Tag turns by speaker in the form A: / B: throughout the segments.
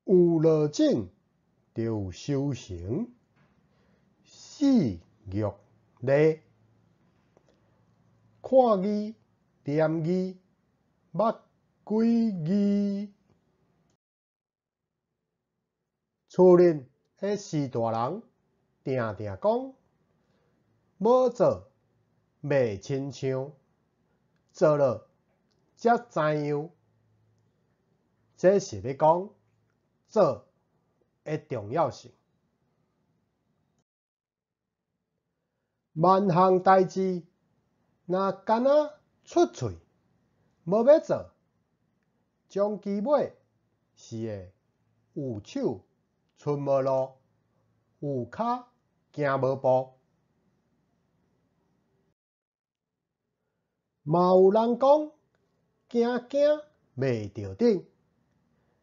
A: 有路径就有修行，四玉礼，看字念字，捌几字。厝内的四大人定定讲，要做袂亲像，做了才知样。这是咧讲做的重要性。万项代志，若干那出嘴，无要做，将其尾是会有手出无路，有骹行无步。嘛有人讲，行行袂着顶。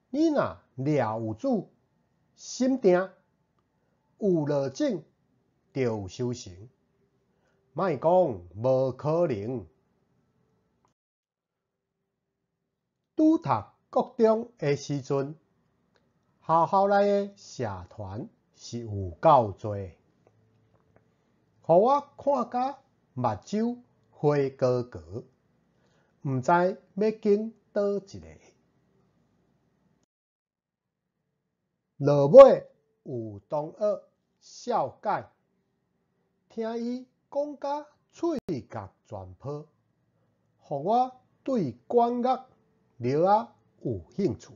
A: 你若抓有主，心定，有路径，就有修行。莫讲无可能。拄读高中的时阵，学校内的社团是有够多，互我看甲目睭花高高，毋知要拣倒一个。落尾有同学少解，听伊讲甲喙角全破，互我对管乐了啊有兴趣，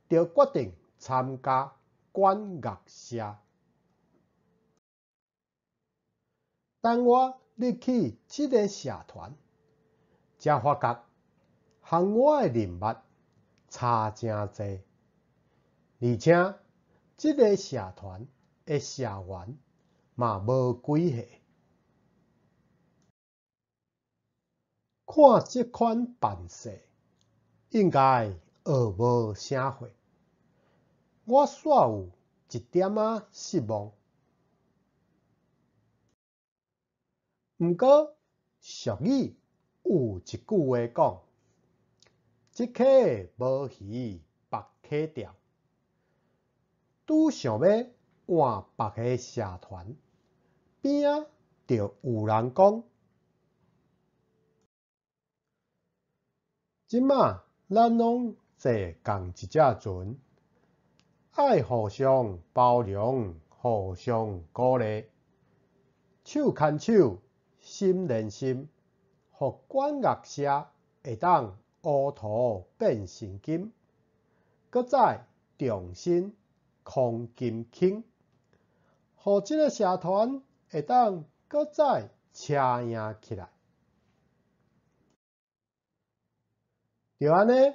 A: 就决定参加管乐社。等我入去这个社团，才发觉和我的人脉差真多，而且这个社团的社员嘛无几岁。看这款办势，应该学无啥货。我煞有一点仔失望。毋过俗语有一句话讲：“一溪无鱼别溪钓。”拄想要换别个社团，边仔就有人讲：“即马咱拢坐共一只船，爱互相包容，互相鼓励，手牵手，心连心，互管乐社会当乌土变成金，搁再重新空金轻，互这个社团会当搁再车赢起来。”就安尼，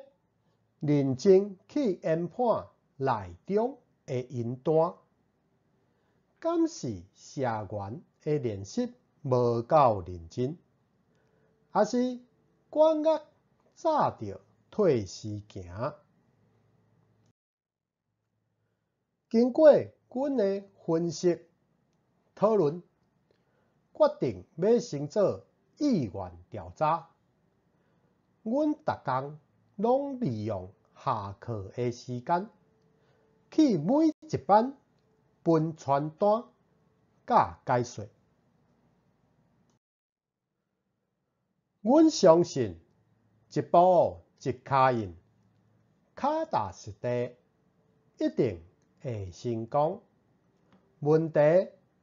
A: 认真去研判内中的因端，敢是社员的练习无够认真，还是管乐早着退时行？经过阮的分析讨论，决定要先做意愿调查。阮逐工拢利用下课的时间，去每一班分传单甲解说。阮相信一步一脚印，脚踏实地，一定会成功。问题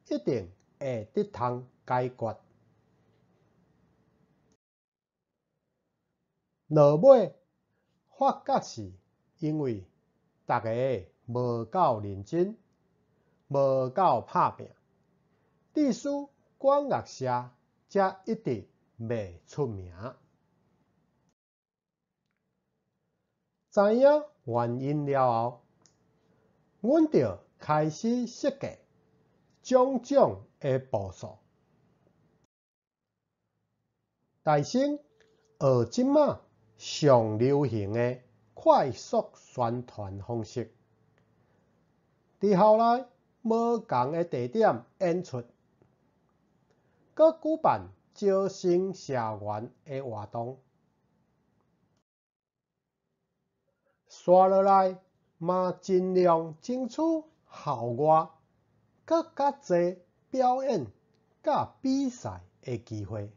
A: 一定会得通解决。落尾发觉是因为大家无够认真，无够拍拼，致使管乐社才一直袂出名。知影原因了后，阮就开始设计种种的步数。大先学即马上流行的快速宣传方式，伫校内无同的地点演出，搁举办招生社员的活动。刷落来，嘛尽量争取校外更加侪表演甲比赛的机会。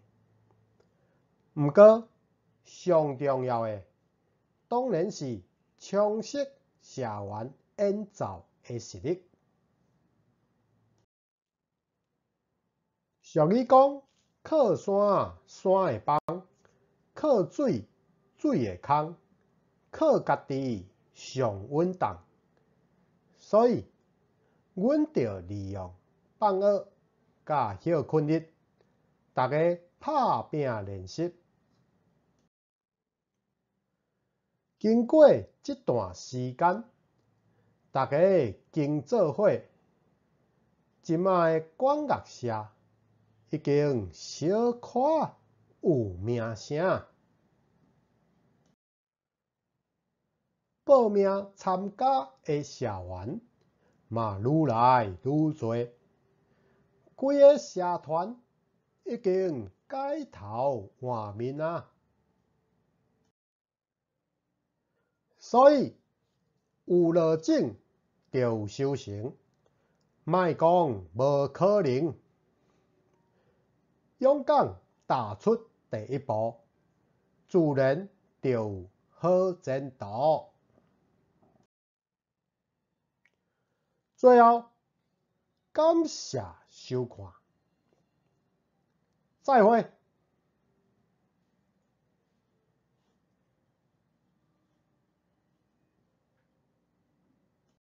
A: 毋过，上重要的当然是充实社员演奏的实力。俗语讲：靠山山会帮，靠水水会空，靠家己上稳当。所以，阮着利用放学甲休困日，大家拍拼练习。经过这段时间，大家经做伙，即卖的管乐社已经小可有名声。报名参加的社员嘛愈来愈多，规个社团已经改头换面啊！所以有落种就有收成，莫讲无可能。勇敢踏出第一步，自然就有好前途。最后，感谢收看，再会。